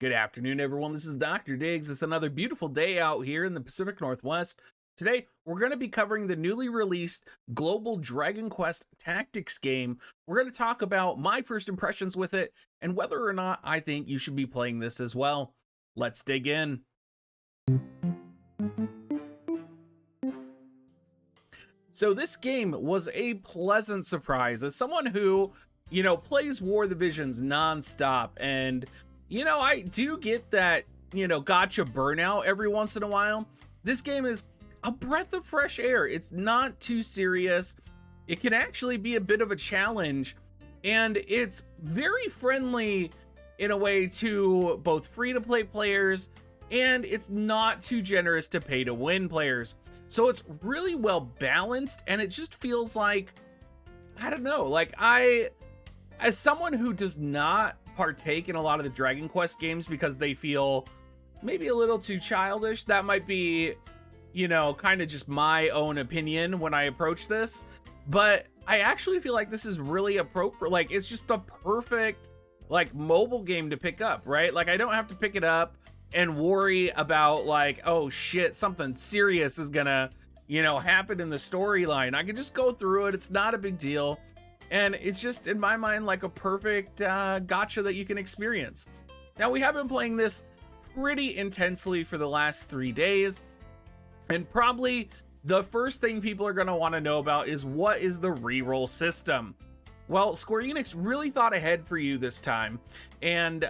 Good afternoon, everyone. This is Dr. Diggs. It's another beautiful day out here in the Pacific Northwest. Today, we're going to be covering the newly released Global Dragon Quest Tactics game. We're going to talk about my first impressions with it and whether or not I think you should be playing this as well. Let's dig in. So this game was a pleasant surprise. As someone who, plays War of the Visions nonstop, and I do get that, gotcha burnout every once in a while. This game is a breath of fresh air. It's not too serious. It can actually be a bit of a challenge, and it's very friendly in a way to both free-to-play players, and it's not too generous to pay-to-win players. So it's really well balanced, and it just feels like, I don't know, as someone who does not partake in a lot of the Dragon Quest games because they feel maybe a little too childish, that might be, kind of just my own opinion when I approach this, but I actually feel like this is really appropriate. Like, it's just the perfect, mobile game to pick up, right? Like, I don't have to pick it up and worry about, oh shit, something serious is gonna, happen in the storyline. I can just go through it. It's not a big deal. And it's just, in my mind, like a perfect gotcha that you can experience. Now, we have been playing this pretty intensely for the last 3 days. And probably the first thing people are going to want to know about is, what is the reroll system? Well, Square Enix really thought ahead for you this time. And,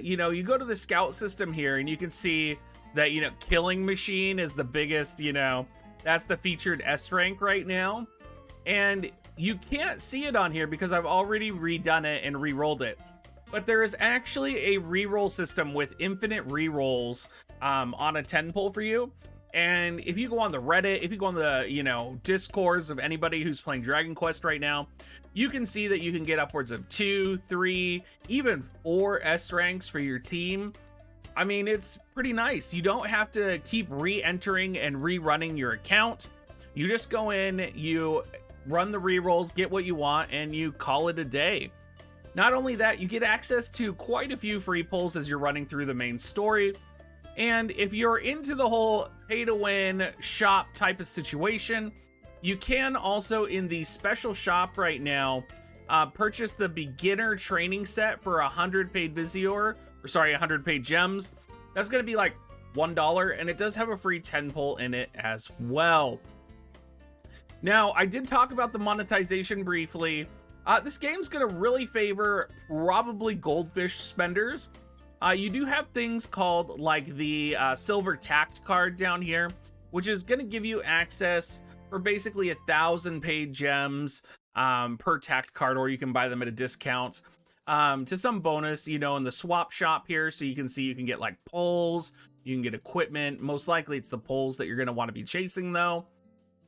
you go to the scout system here and you can see that, Killing Machine is the biggest, that's the featured S rank right now. And you can't see it on here because I've already redone it and re-rolled it. But there is actually a reroll system with infinite rerolls on a 10 pull for you. And if you go on the Reddit, if you go on the, Discords of anybody who's playing Dragon Quest right now, you can see that you can get upwards of 2, 3, even 4 S ranks for your team. I mean, it's pretty nice. You don't have to keep re-entering and rerunning your account. You just go in, you run the rerolls, get what you want, and you call it a day. Not only that, you get access to quite a few free pulls as you're running through the main story. And if you're into the whole pay-to-win shop type of situation, you can also, in the special shop right now, purchase the beginner training set for 100 paid 100 paid gems. That's going to be like $1, and it does have a free 10 pull in it as well. Now, I did talk about the monetization briefly. This game's going to really favor probably goldfish spenders. You do have things called the silver Tact card down here, which is going to give you access for basically 1,000 paid gems per Tact card, or you can buy them at a discount to some bonus, in the swap shop here. So you can see you can get poles, you can get equipment. Most likely it's the poles that you're going to want to be chasing though.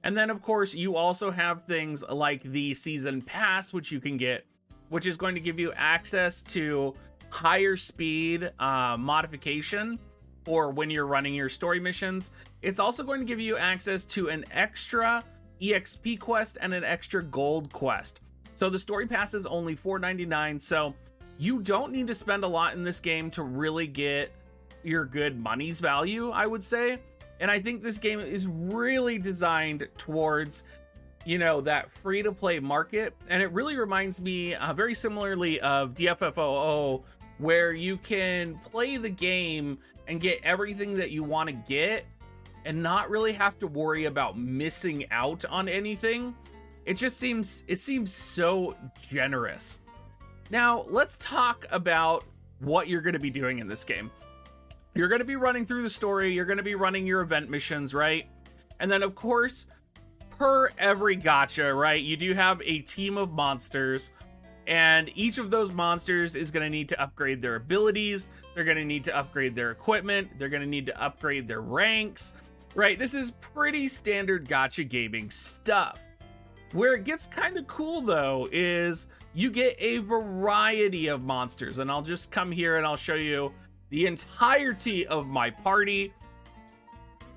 And then, of course, you also have things like the Season Pass, which you can get, which is going to give you access to higher speed modification for when you're running your story missions. It's also going to give you access to an extra EXP quest and an extra gold quest. So the story pass is only $4.99, so you don't need to spend a lot in this game to really get your good money's value, I would say. And I think this game is really designed towards, that free-to-play market. And it really reminds me very similarly of DFFOO, where you can play the game and get everything that you want to get and not really have to worry about missing out on anything. It seems so generous. Now, let's talk about what you're going to be doing in this game. You're going to be running through the story. You're going to be running your event missions, right? And then, of course, per every gacha, right, you do have a team of monsters. And each of those monsters is going to need to upgrade their abilities. They're going to need to upgrade their equipment. They're going to need to upgrade their ranks, right? This is pretty standard gacha gaming stuff. Where it gets kind of cool, though, is you get a variety of monsters. And I'll just come here and I'll show you the entirety of my party.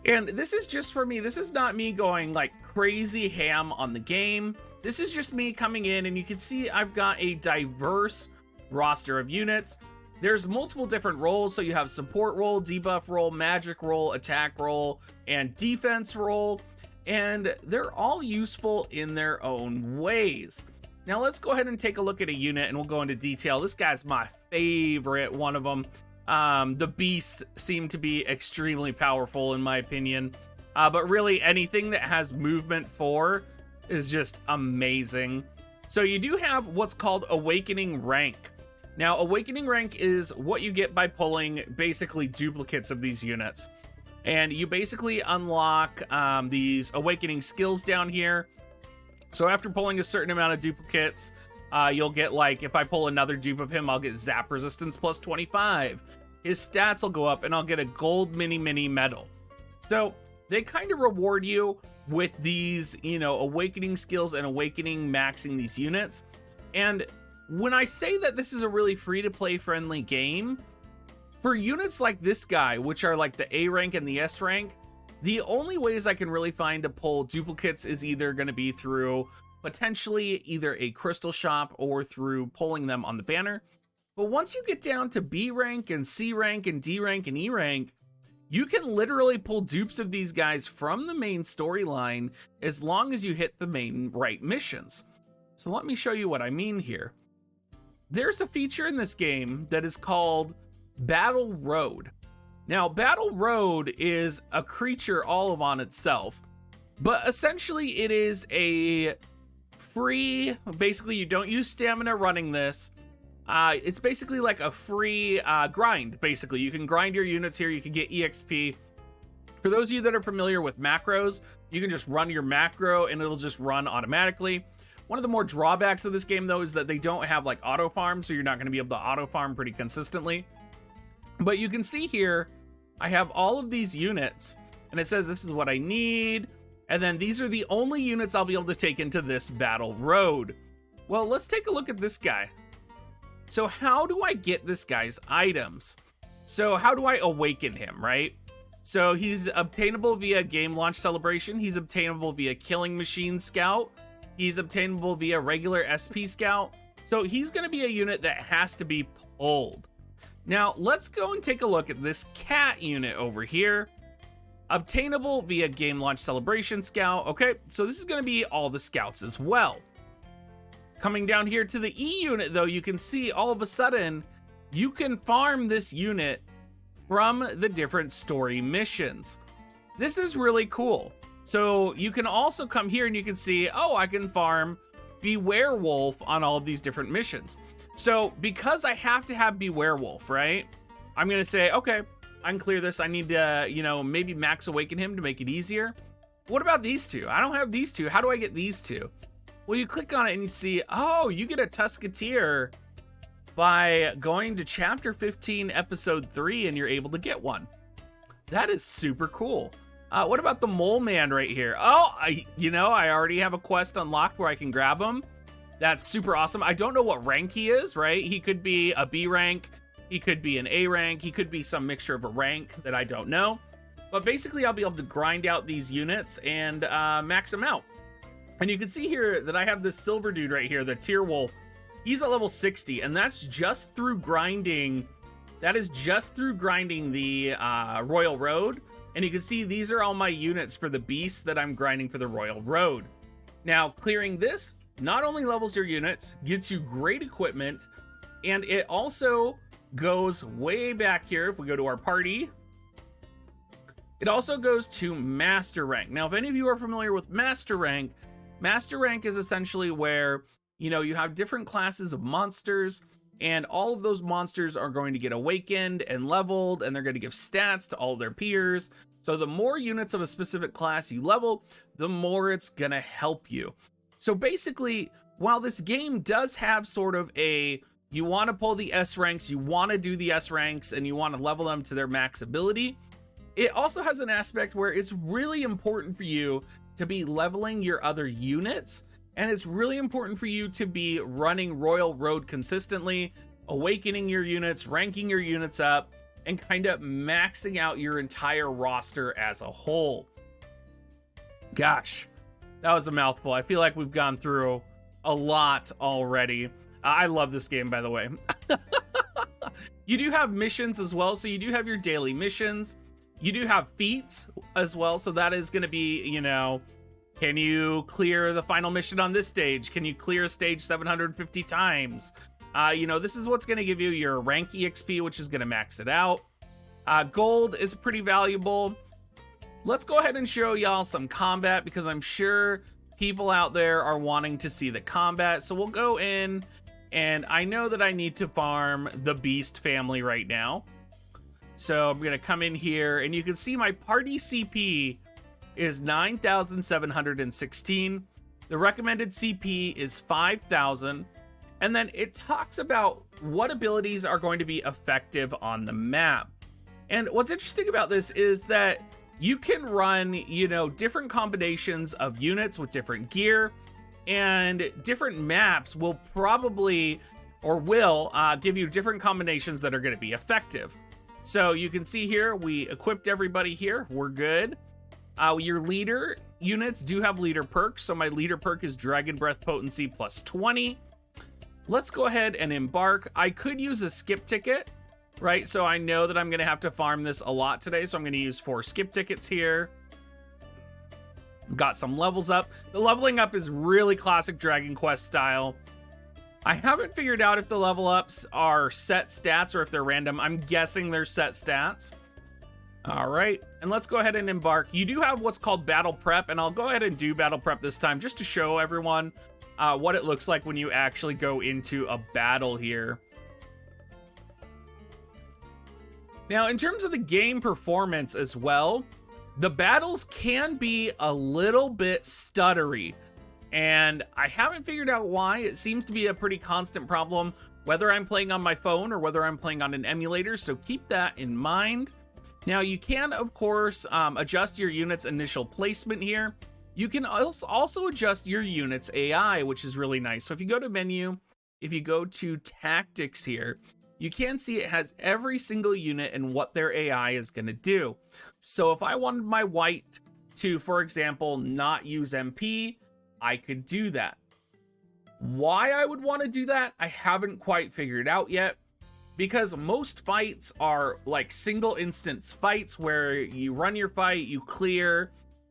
And this is just for me. This is not me going crazy ham on the game. This is just me coming in, and you can see I've got a diverse roster of units. there's multiple different roles. So you have support role, debuff role, magic role, attack role, and defense role. And they're all useful in their own ways. Now let's go ahead and take a look at a unit and we'll go into detail. This guy's my favorite one of them. The beasts seem to be extremely powerful in my opinion. But really anything that has movement 4 is just amazing. So you do have what's called Awakening Rank. Now, Awakening Rank is what you get by pulling basically duplicates of these units. And you basically unlock these Awakening skills down here. So after pulling a certain amount of duplicates, you'll get, like, if I pull another dupe of him, I'll get zap resistance plus 25. His stats will go up, and I'll get a gold mini medal. So they kind of reward you with these, you know, awakening skills and awakening maxing these units. And when I say that this is a really free-to-play friendly game, for units like this guy, which are like the A rank and the S rank, the only ways I can really find to pull duplicates is either going to be through potentially either a crystal shop or through pulling them on the banner. But once you get down to B rank and C rank and D rank and E rank, you can literally pull dupes of these guys from the main storyline as long as you hit the main right missions. So let me show you what I mean here. There's a feature in this game that is called Battle Road. Now, Battle Road is a creature all of on itself, but essentially it is a free, basically you don't use stamina running this. It's basically like a free grind, basically. You can grind your units here, you can get EXP. For those of you that are familiar with macros, you can just run your macro and it'll just run automatically. One of the more drawbacks of this game, though, is that they don't have like auto farm, so you're not going to be able to auto farm pretty consistently. But you can see here, I have all of these units, and it says this is what I need, and then these are the only units I'll be able to take into this Battle Road. Well, let's take a look at this guy. So how do I get this guy's items? So how do I awaken him, right? So he's obtainable via Game Launch Celebration, he's obtainable via Killing Machine Scout, he's obtainable via regular SP Scout, so he's going to be a unit that has to be pulled. Now, let's go and take a look at this cat unit over here. Obtainable via Game Launch Celebration Scout. Okay, so this is going to be all the scouts as well. Coming down here to the E unit, though, you can see all of a sudden, you can farm this unit from the different story missions. This is really cool. So you can also come here and you can see, oh, I can farm Beware Wolf on all of these different missions. So because I have to have Beware Wolf, right? I'm going to say, okay, I can clear this. I need to, you know, maybe max awaken him to make it easier. What about these two? I don't have these two. How do I get these two? Well, you click on it and you see, oh, you get a Tusketeer by going to chapter 15, episode 3, and you're able to get one. That is super cool. What about the Mole Man right here? Oh, I already have a quest unlocked where I can grab him. That's super awesome. I don't know what rank he is, right? He could be a B rank. He could be an A rank. He could be some mixture of a rank that I don't know. But basically, I'll be able to grind out these units and max them out. And you can see here that I have this silver dude right here, the Tier Wolf. He's at level 60, and that's just through grinding. That is just through grinding the Royal Road. And you can see these are all my units for the beasts that I'm grinding for the Royal Road. Now, clearing this not only levels your units, gets you great equipment, and it also goes way back here. If we go to our party, it also goes to Master Rank. Now, if any of you are familiar with Master Rank is essentially where, you know, you have different classes of monsters, and all of those monsters are going to get awakened and leveled, and they're going to give stats to all of their peers. So the more units of a specific class you level, the more it's going to help you. So basically, while this game does have sort of a, you want to pull the S ranks, you want to do the S ranks, and you want to level them to their max ability, it also has an aspect where it's really important for you to be leveling your other units, and it's really important for you to be running Royal Road consistently, awakening your units, ranking your units up, and kind of maxing out your entire roster as a whole. Gosh, that was a mouthful. I feel like we've gone through a lot already. I love this game, by the way. You do have missions as well, so you do have your daily missions. You do have feats as well, so that is going to be, you know, can you clear the final mission on this stage? Can you clear a stage 750 times? You know, this is what's going to give you your rank EXP, which is going to max it out. Gold is pretty valuable. Let's go ahead and show y'all some combat, because I'm sure people out there are wanting to see the combat. So we'll go in, and I know that I need to farm the Beast family right now. So I'm going to come in here, and you can see my party CP is 9,716. The recommended CP is 5,000. And then it talks about what abilities are going to be effective on the map. And what's interesting about this is that you can run, you know, different combinations of units with different gear, and different maps will probably, or will, give you different combinations that are going to be effective. So you can see here, we equipped everybody here. We're good. Your leader units do have leader perks. So my leader perk is Dragon Breath Potency plus 20. Let's go ahead and embark. I could use a skip ticket, right? So I know that I'm going to have to farm this a lot today. So I'm going to use 4 skip tickets here. Got some levels up. The leveling up is really classic Dragon Quest style. I haven't figured out if the level ups are set stats or if they're random. I'm guessing they're set stats. All right, and let's go ahead and embark. You do have what's called battle prep, and I'll go ahead and do battle prep this time just to show everyone what it looks like when you actually go into a battle here. Now, in terms of the game performance as well, the battles can be a little bit stuttery, and I haven't figured out why. It seems to be a pretty constant problem, whether I'm playing on my phone or whether I'm playing on an emulator, so keep that in mind. Now, you can, of course, adjust your unit's initial placement here. You can also adjust your unit's AI, which is really nice. So if you go to menu, if you go to tactics here, you can see it has every single unit and what their AI is going to do. So if I wanted my white to, for example, not use MP, I could do that. Why I would want to do that, I haven't quite figured out yet. Because most fights are like single instance fights where you run your fight, you clear,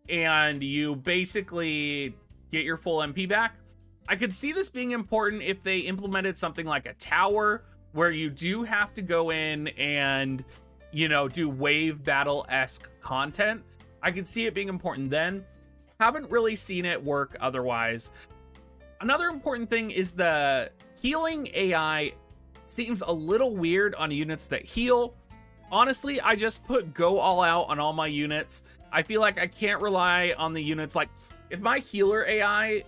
and you basically get your full MP back. I could see this being important if they implemented something like a tower where you do have to go in and, you know, do wave battle-esque content. I could see it being important then. Haven't really seen it work otherwise. Another important thing is the healing AI seems a little weird on units that heal. Honestly, I just put go all out on all my units. I feel like I can't rely on the units. Like, if my healer AI,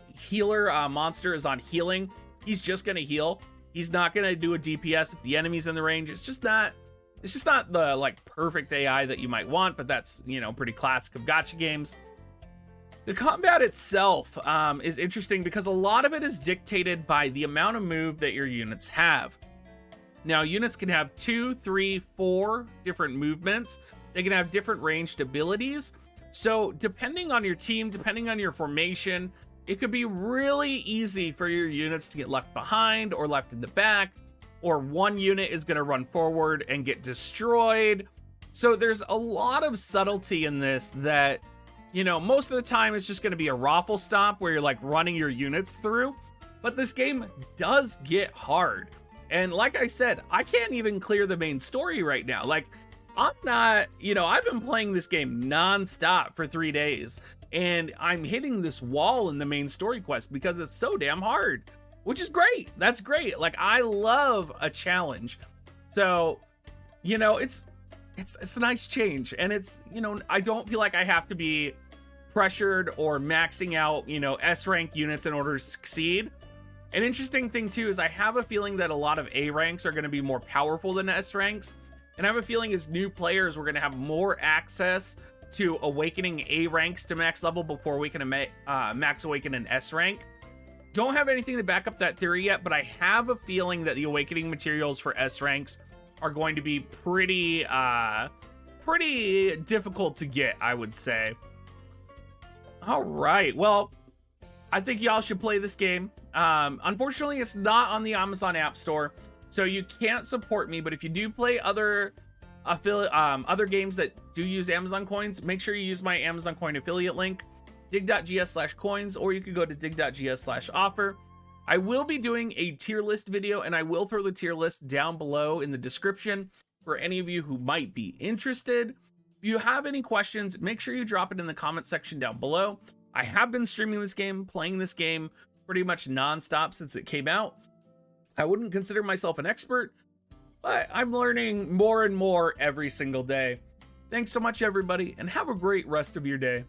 monster is on healing, he's just gonna heal. He's not gonna do a DPS if the enemy's in the range. It's just not the like perfect AI that you might want, but that's, you know, pretty classic of gacha games. The combat itself is interesting because a lot of it is dictated by the amount of move that your units have. Now, units can have 2, 3, 4 different movements. They can have different ranged abilities. So depending on your team, depending on your formation, it could be really easy for your units to get left behind or left in the back, or one unit is going to run forward and get destroyed. So there's a lot of subtlety in this that, you know, most of the time it's just going to be a raffle stop where you're like running your units through. But this game does get hard. And like I said, I can't even clear the main story right now. Like, I'm not, you know, I've been playing this game nonstop for 3 days, and I'm hitting this wall in the main story quest because it's so damn hard, which is great. That's great. Like, I love a challenge. So, you know, it's a nice change, and it's, you know, I don't feel like I have to be pressured or maxing out, you know, S rank units in order to succeed. An interesting thing too is I have a feeling that a lot of A ranks are going to be more powerful than S ranks, and I have a feeling as new players we're going to have more access to awakening A ranks to max level before we can max awaken an S rank. Don't have anything to back up that theory yet, but I have a feeling that the awakening materials for S ranks are going to be pretty difficult to get, I would say. All right, well, I think y'all should play this game. Unfortunately, it's not on the Amazon App Store, So you can't support me, but if you do play other other games that do use Amazon coins, make sure you use my Amazon coin affiliate link, dig.gs/coins, or you could go to dig.gs/offer. I will be doing a tier list video, and I will throw the tier list down below in the description for any of you who might be interested. If you have any questions, make sure you drop it in the comment section down below. I have been streaming this game, playing this game pretty much nonstop since it came out. I wouldn't consider myself an expert, but I'm learning more and more every single day. Thanks so much, everybody, and have a great rest of your day.